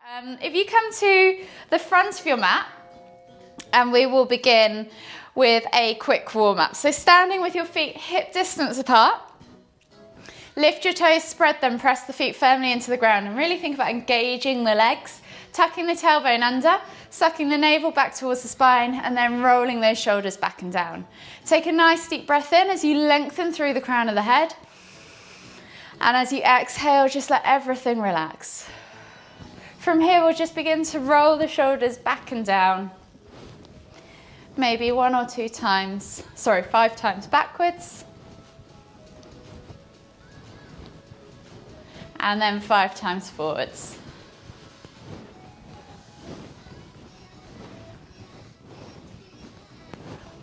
If you come to the front of your mat, and we will begin with a quick warm-up. So standing with your feet hip distance apart, lift your toes, spread them, press the feet firmly into the ground, and really think about engaging the legs, tucking the tailbone under, sucking the navel back towards the spine, and then rolling those shoulders back and down. Take a nice deep breath in as you lengthen through the crown of the head. And as you exhale, just let everything relax. From here, we'll just begin to roll the shoulders back and down. Maybe 5 times backwards. And then 5 times forwards.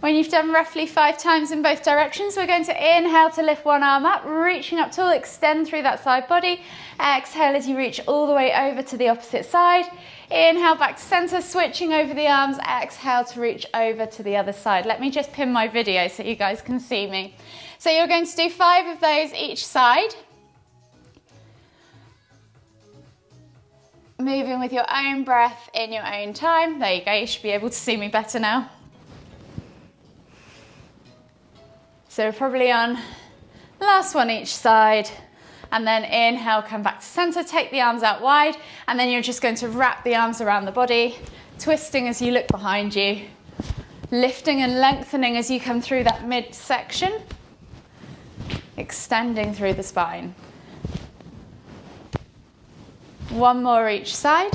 When you've done roughly 5 times in both directions, we're going to inhale to lift one arm up, reaching up tall, extend through that side body. Exhale as you reach all the way over to the opposite side. Inhale back to center, switching over the arms. Exhale to reach over to the other side. Let me just pin my video so you guys can see me. So you're going to do 5 of those each side. Moving with your own breath in your own time. There you go, you should be able to see me better now. So we're probably on last one each side, and then inhale, come back to center, take the arms out wide, and then you're just going to wrap the arms around the body, twisting as you look behind you, lifting and lengthening as you come through that midsection, extending through the spine. One more each side.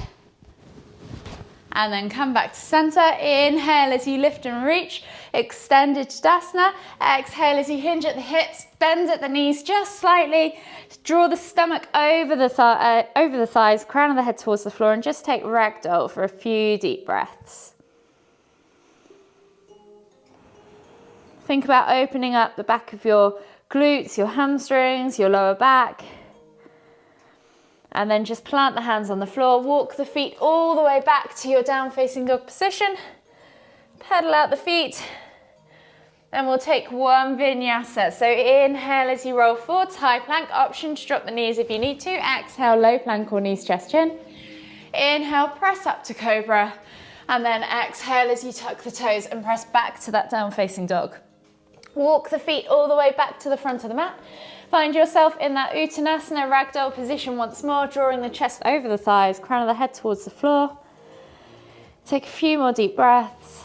And then come back to center. Inhale as you lift and reach, extended Tadasana. Exhale as you hinge at the hips, bend at the knees just slightly. Draw the stomach over the thighs, crown of the head towards the floor, and just take Ragdoll for a few deep breaths. Think about opening up the back of your glutes, your hamstrings, your lower back. And then just plant the hands on the floor, walk the feet all the way back to your down facing dog position. Pedal out the feet. And we'll take one vinyasa. So inhale as you roll forwards, high plank. Option to drop the knees if you need to. Exhale, low plank or knees, chest, chin. Inhale, press up to cobra. And then exhale as you tuck the toes and press back to that down facing dog. Walk the feet all the way back to the front of the mat. Find yourself in that Uttanasana Ragdoll position once more, drawing the chest over the thighs, crown of the head towards the floor. Take a few more deep breaths.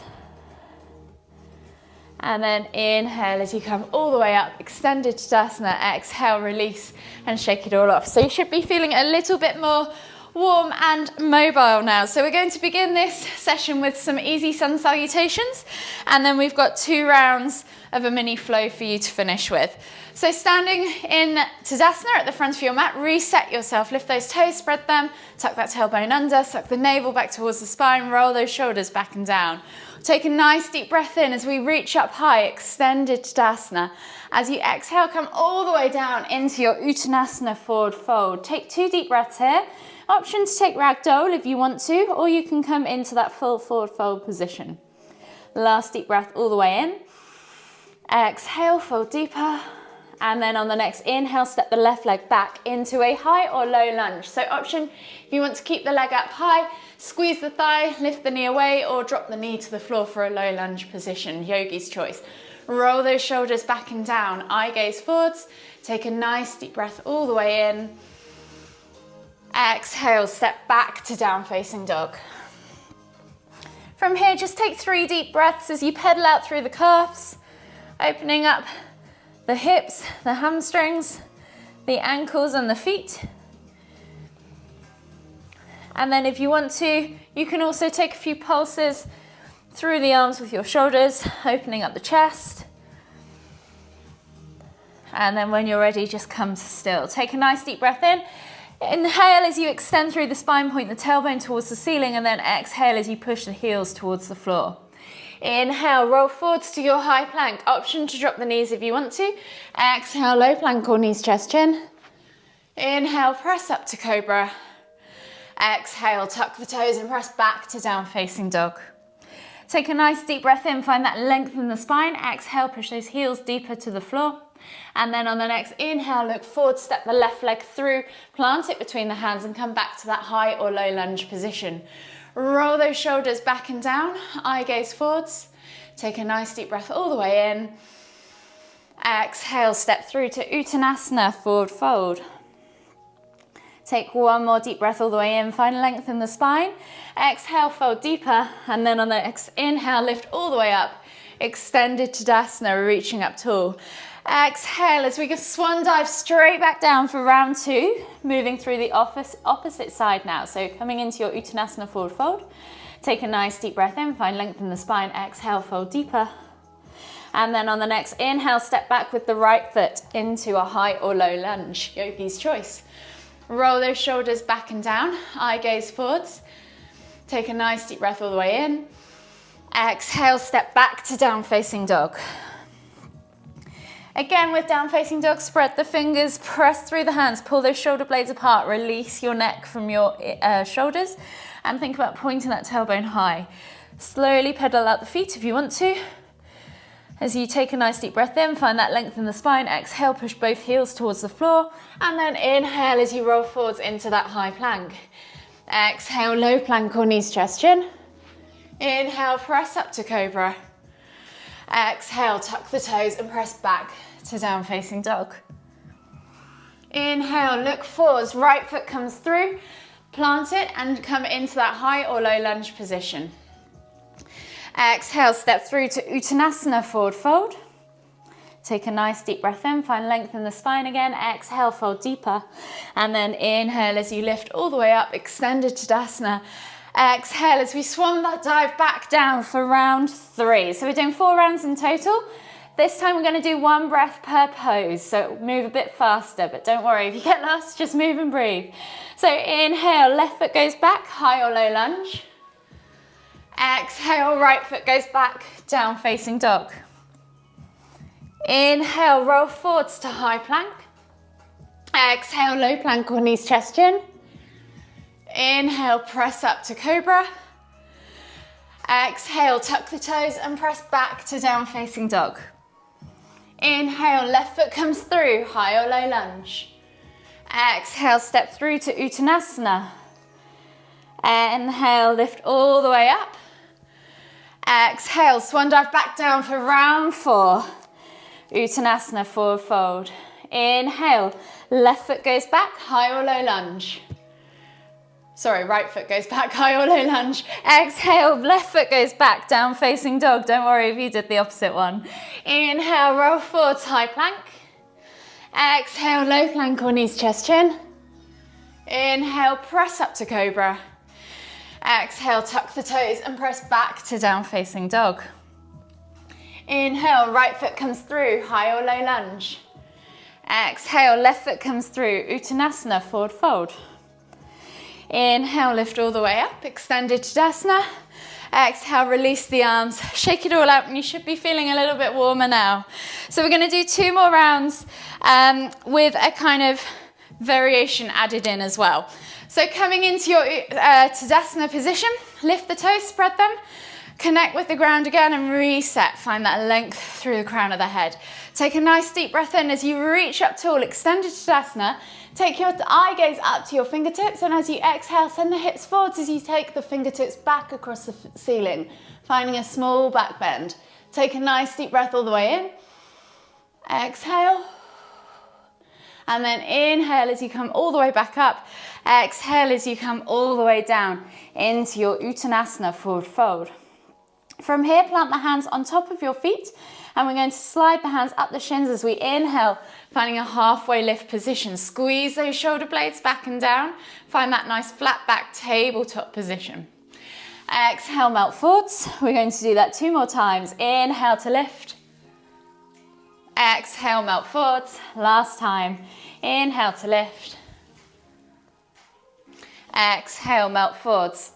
And then inhale as you come all the way up, extended Tadasana, exhale, release, and shake it all off. So you should be feeling a little bit more warm and mobile now. So we're going to begin this session with some easy sun salutations, and then we've got 2 rounds of a mini flow for you to finish with. So standing in Tadasana at the front of your mat, reset yourself, lift those toes, spread them, tuck that tailbone under, suck the navel back towards the spine, roll those shoulders back and down. Take a nice deep breath in as we reach up high, extended Tadasana. As you exhale, come all the way down into your Uttanasana forward fold. Take 2 deep breaths here. Option to take Ragdoll if you want to, or you can come into that full forward fold position. Last deep breath all the way in. Exhale, fold deeper. And then on the next inhale, step the left leg back into a high or low lunge. So option, if you want to keep the leg up high, squeeze the thigh, lift the knee away, or drop the knee to the floor for a low lunge position, yogi's choice. Roll those shoulders back and down, eye gaze forwards. Take a nice deep breath all the way in. Exhale, step back to down facing dog. From here, just take 3 deep breaths as you pedal out through the calves, opening up the hips, the hamstrings, the ankles and the feet. And then if you want to, you can also take a few pulses through the arms with your shoulders, opening up the chest. And then when you're ready, just come to still. Take a nice deep breath in. Inhale as you extend through the spine, point the tailbone towards the ceiling, and then exhale as you push the heels towards the floor. Inhale, roll forwards to your high plank. Option to drop the knees if you want to. Exhale, low plank or knees, chest, chin. Inhale, press up to cobra. Exhale, tuck the toes and press back to down facing dog. Take a nice deep breath in, find that length in the spine. Exhale, push those heels deeper to the floor. And then on the next inhale, look forward, step the left leg through, plant it between the hands and come back to that high or low lunge position. Roll those shoulders back and down, eye gaze forwards. Take a nice deep breath all the way in. Exhale, step through to Uttanasana, forward fold. Take one more deep breath all the way in, find length in the spine. Exhale, fold deeper, and then on the next inhale, lift all the way up. Extended Tadasana, reaching up tall. Exhale as we go swan dive straight back down for round 2, moving through the opposite side now. So coming into your Uttanasana forward fold. Take a nice deep breath in, find length in the spine. Exhale, fold deeper. And then on the next inhale, step back with the right foot into a high or low lunge, yogi's choice. Roll those shoulders back and down, eye gaze forwards. Take a nice deep breath all the way in. Exhale, step back to down facing dog. Again, with down facing dog, spread the fingers, press through the hands, pull those shoulder blades apart, release your neck from your shoulders, and think about pointing that tailbone high. Slowly pedal out the feet if you want to. As you take a nice deep breath in, find that length in the spine. Exhale, push both heels towards the floor, and then inhale as you roll forwards into that high plank. Exhale, low plank or knees, chest, chin. Inhale, press up to cobra. Exhale, tuck the toes and press back to down facing dog. Inhale, look forwards, right foot comes through, plant it and come into that high or low lunge position. Exhale, step through to Uttanasana, forward fold. Take a nice deep breath in, find length in the spine again. Exhale, fold deeper. And then inhale as you lift all the way up, extended Tadasana. Exhale as we swan that dive back down for round 3. So we're doing 4 rounds in total. This time we're going to do 1 breath per pose, so move a bit faster, but don't worry, if you get lost, just move and breathe. So inhale, left foot goes back, high or low lunge. Exhale, right foot goes back, down facing dog. Inhale, roll forwards to high plank. Exhale, low plank or knees, chest, chin. Inhale, press up to cobra. Exhale, tuck the toes and press back to down facing dog. Inhale, left foot comes through, high or low lunge. Exhale, step through to Uttanasana. Inhale, lift all the way up. Exhale, swan dive back down for round 4. Uttanasana, forward fold. Inhale, left foot goes back, high or low lunge. Sorry, right foot goes back, high or low lunge. Exhale, left foot goes back, down facing dog. Don't worry if you did the opposite one. Inhale, roll forwards, high plank. Exhale, low plank or knees, chest, chin. Inhale, press up to cobra. Exhale, tuck the toes and press back to down facing dog. Inhale, right foot comes through, high or low lunge. Exhale, left foot comes through, Uttanasana, forward fold. Inhale, lift all the way up, extended Tadasana. Exhale, release the arms, shake it all out, and you should be feeling a little bit warmer now. So we're going to do 2 more rounds with a kind of variation added in as well. So coming into your Tadasana position, lift the toes, spread them, connect with the ground again and reset. Find that length through the crown of the head. Take a nice deep breath in as you reach up tall, extended Tadasana. Take your eye gaze up to your fingertips, and as you exhale, send the hips forwards as you take the fingertips back across the ceiling, finding a small back bend. Take a nice deep breath all the way in. Exhale. And then inhale as you come all the way back up. Exhale as you come all the way down into your Uttanasana, forward fold. From here, plant the hands on top of your feet, and we're going to slide the hands up the shins as we inhale, finding a halfway lift position. Squeeze those shoulder blades back and down. Find that nice flat back tabletop position. Exhale, melt forwards. We're going to do that 2 more times. Inhale to lift. Exhale, melt forwards. Last time. Inhale to lift. Exhale, melt forwards.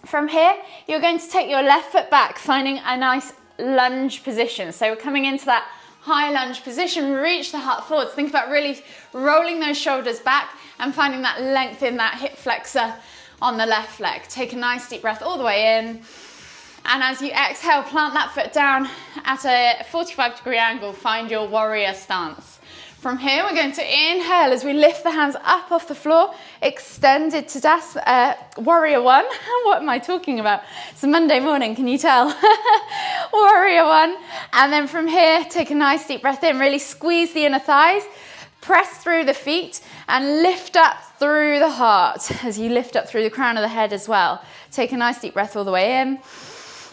From here, you're going to take your left foot back, finding a nice lunge position. So we're coming into that high lunge position, reach the heart forwards. Think about really rolling those shoulders back and finding that length in that hip flexor on the left leg. Take a nice deep breath all the way in. And as you exhale, plant that foot down at a 45-degree angle. Find your warrior stance. From here, we're going to inhale as we lift the hands up off the floor, extended to warrior one. What am I talking about? It's a Monday morning, can you tell? Warrior one. And then from here, take a nice deep breath in, really squeeze the inner thighs, press through the feet and lift up through the heart as you lift up through the crown of the head as well. Take a nice deep breath all the way in.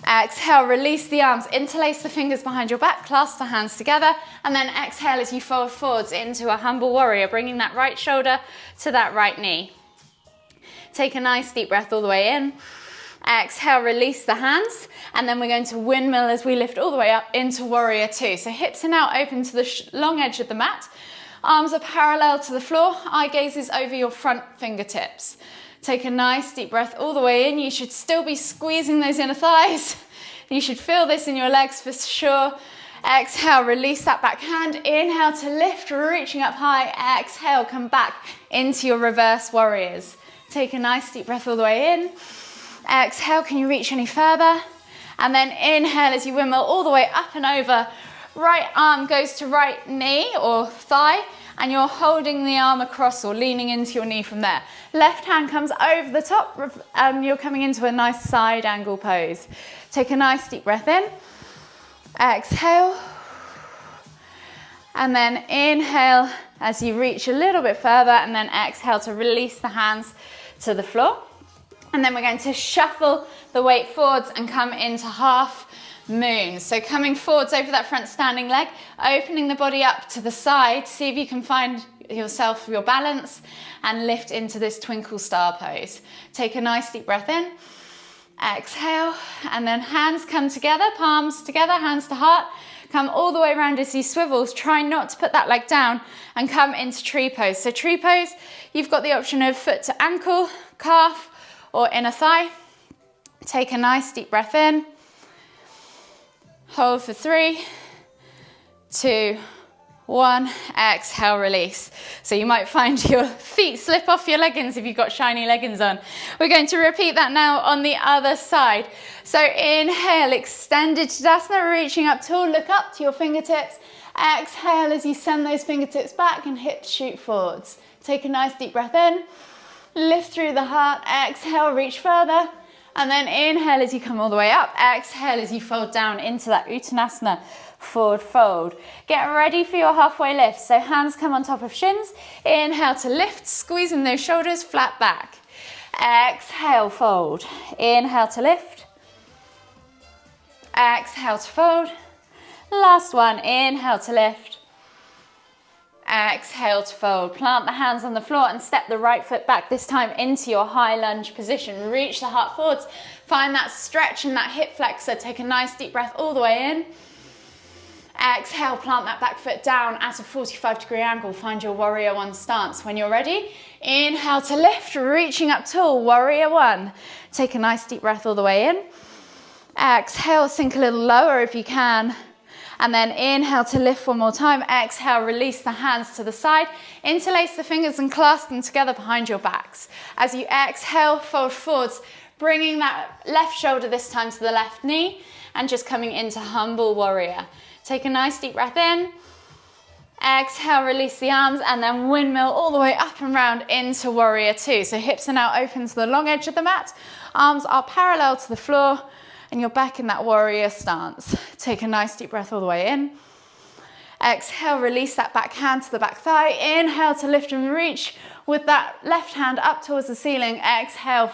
Exhale, release the arms, interlace the fingers behind your back, clasp the hands together, and then exhale as you fold forwards into a humble warrior, bringing that right shoulder to that right knee. Take a nice deep breath all the way in. Exhale, release the hands, and then we're going to windmill as we lift all the way up into warrior two. So hips are now open to the long edge of the mat. Arms are parallel to the floor, eye gaze is over your front fingertips. Take a nice deep breath all the way in. You should still be squeezing those inner thighs. You should feel this in your legs for sure. Exhale, release that back hand. Inhale to lift, reaching up high. Exhale, come back into your reverse warriors. Take a nice deep breath all the way in. Exhale, can you reach any further? And then inhale as you windmill all the way up and over. Right arm goes to right knee or thigh, and you're holding the arm across or leaning into your knee from there. Left hand comes over the top, and you're coming into a nice side angle pose. Take a nice deep breath in. Exhale. And then inhale as you reach a little bit further, and then exhale to release the hands to the floor. And then we're going to shuffle the weight forwards and come into half moon. So coming forwards over that front standing leg, opening the body up to the side, see if you can find yourself your balance and lift into this twinkle star pose. Take a nice deep breath in, exhale, and then hands come together, palms together, hands to heart, come all the way around as you swivels. Try not to put that leg down and come into tree pose. So tree pose, you've got the option of foot to ankle, calf, or inner thigh. Take a nice deep breath in. Hold for 3, 2, 1. Exhale, release. So you might find your feet slip off your leggings if you've got shiny leggings on. We're going to repeat that now on the other side. So inhale, extended Tadasana, reaching up tall, look up to your fingertips. Exhale as you send those fingertips back and hips shoot forwards. Take a nice deep breath in. Lift through the heart. Exhale, reach further. And then inhale as you come all the way up. Exhale as you fold down into that Uttanasana forward fold. Get ready for your halfway lift. So hands come on top of shins. Inhale to lift, squeezing those shoulders flat back. Exhale, fold. Inhale to lift. Exhale to fold. Last one, inhale to lift. Exhale to fold. Plant the hands on the floor and step the right foot back, this time into your high lunge position. Reach the heart forwards. Find that stretch in that hip flexor. Take a nice deep breath all the way in. Exhale, plant that back foot down at a 45-degree angle. Find your warrior one stance. When you're ready, inhale to lift, reaching up tall, warrior one. Take a nice deep breath all the way in. Exhale, sink a little lower if you can. And then inhale to lift one more time. Exhale, release the hands to the side. Interlace the fingers and clasp them together behind your backs. As you exhale, fold forwards, bringing that left shoulder this time to the left knee and just coming into humble warrior. Take a nice deep breath in. Exhale, release the arms and then windmill all the way up and round into warrior two. So hips are now open to the long edge of the mat. Arms are parallel to the floor. And you're back in that warrior stance. Take a nice deep breath all the way in. Exhale, release that back hand to the back thigh. Inhale to lift and reach with that left hand up towards the ceiling. Exhale,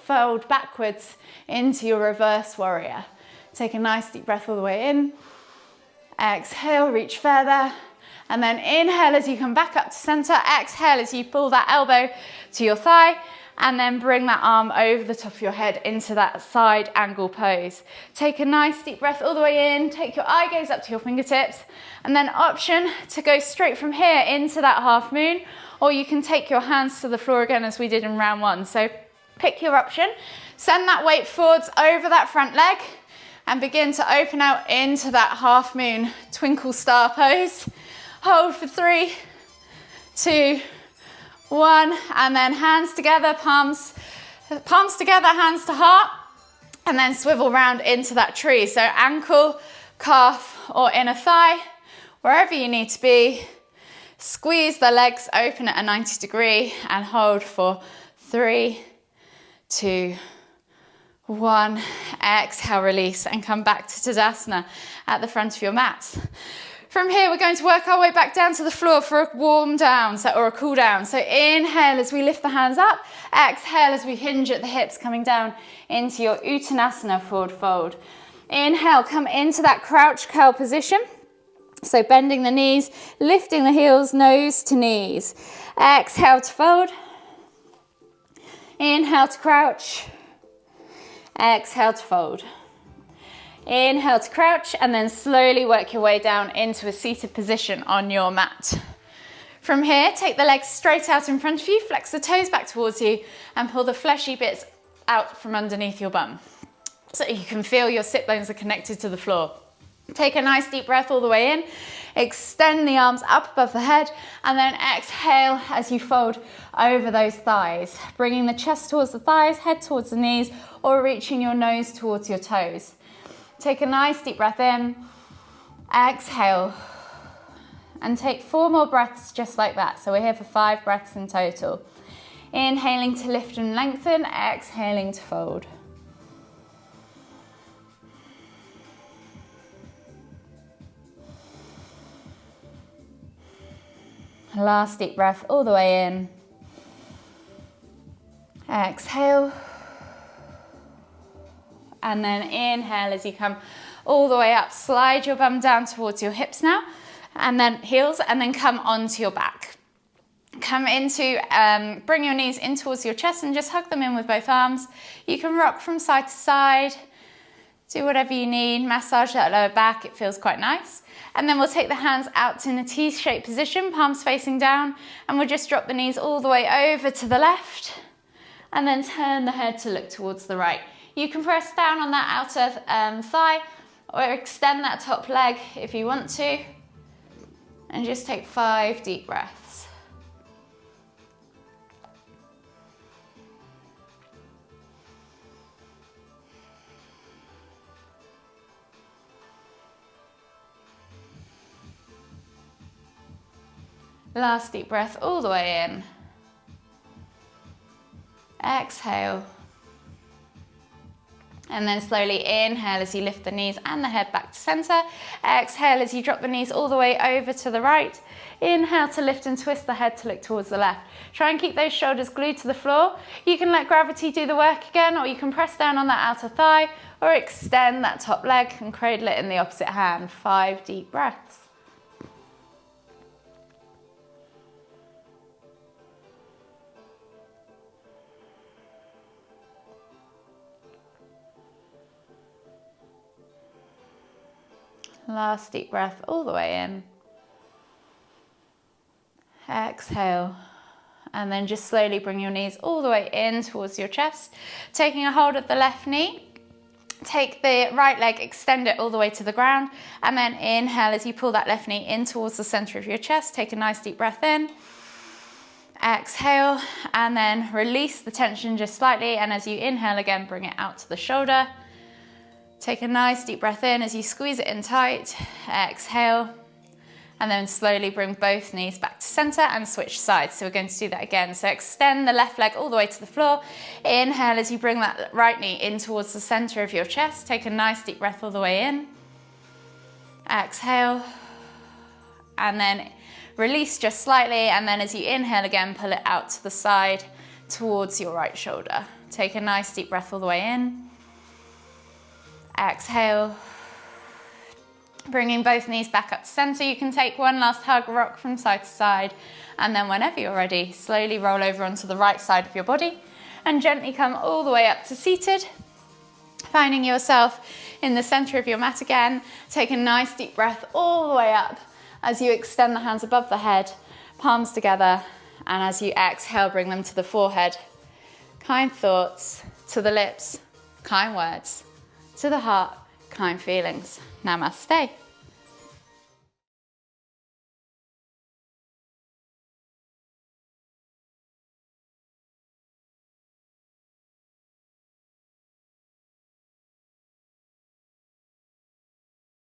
fold backwards into your reverse warrior. Take a nice deep breath all the way in. Exhale, reach further. And then inhale as you come back up to center. Exhale as you pull that elbow to your thigh. And then bring that arm over the top of your head into that side angle pose. Take a nice deep breath all the way in. Take your eye gaze up to your fingertips. And then option to go straight from here into that half moon. Or you can take your hands to the floor again as we did in round one. So pick your option. Send that weight forwards over that front leg. And begin to open out into that half moon twinkle star pose. Hold for 3, 2, 1, and then hands together, palms together, hands to heart, and then swivel round into that tree. So ankle, calf, or inner thigh, wherever you need to be. Squeeze the legs open at a 90 degree and hold for 3, 2, 1. Exhale, release, and come back to Tadasana at the front of your mat. From here, we're going to work our way back down to the floor for a warm down, or a cool down. So inhale as we lift the hands up. Exhale as we hinge at the hips, coming down into your Uttanasana, forward fold. Inhale, come into that crouch curl position. So bending the knees, lifting the heels, nose to knees. Exhale to fold. Inhale to crouch. Exhale to fold. Inhale to crouch, and then slowly work your way down into a seated position on your mat. From here, take the legs straight out in front of you, flex the toes back towards you, and pull the fleshy bits out from underneath your bum, so you can feel your sit bones are connected to the floor. Take a nice deep breath all the way in, extend the arms up above the head, and then exhale as you fold over those thighs, bringing the chest towards the thighs, head towards the knees, or reaching your nose towards your toes. Take a nice deep breath in, exhale, and take 4 more breaths just like that. So we're here for 5 breaths in total. Inhaling to lift and lengthen, exhaling to fold. Last deep breath all the way in. Exhale. And then inhale as you come all the way up. Slide your bum down towards your hips now, and then heels, and then come onto your back. Come into, bring your knees in towards your chest and just hug them in with both arms. You can rock from side to side. Do whatever you need. Massage that lower back. It feels quite nice. And then we'll take the hands out in a T-shaped position, palms facing down, and we'll just drop the knees all the way over to the left, and then turn the head to look towards the right. You can press down on that outer thigh, or extend that top leg if you want to, and just take 5 deep breaths. Last deep breath all the way in. Exhale. And then slowly inhale as you lift the knees and the head back to center. Exhale as you drop the knees all the way over to the right. Inhale to lift and twist the head to look towards the left. Try and keep those shoulders glued to the floor. You can let gravity do the work again, or you can press down on that outer thigh, or extend that top leg and cradle it in the opposite hand. 5 deep breaths. Last deep breath all the way in. Exhale. And then just slowly bring your knees all the way in towards your chest. Taking a hold of the left knee. Take the right leg, extend it all the way to the ground. And then inhale as you pull that left knee in towards the center of your chest. Take a nice deep breath in. Exhale. And then release the tension just slightly. And as you inhale again, bring it out to the shoulder. Take a nice deep breath in as you squeeze it in tight. Exhale. And then slowly bring both knees back to center and switch sides. So we're going to do that again. So extend the left leg all the way to the floor. Inhale as you bring that right knee in towards the center of your chest. Take a nice deep breath all the way in. Exhale. And then release just slightly. And then as you inhale again, pull it out to the side towards your right shoulder. Take a nice deep breath all the way in. Exhale. Bringing both knees back up to center. You can take one last hug, rock from side to side, and then whenever you're ready, slowly roll over onto the right side of your body and gently come all the way up to seated. Finding yourself in the center of your mat again. Take a nice deep breath all the way up as you extend the hands above the head, palms together, and as you exhale, bring them to the forehead. Kind thoughts to the lips, kind words to the heart, kind feelings. Namaste.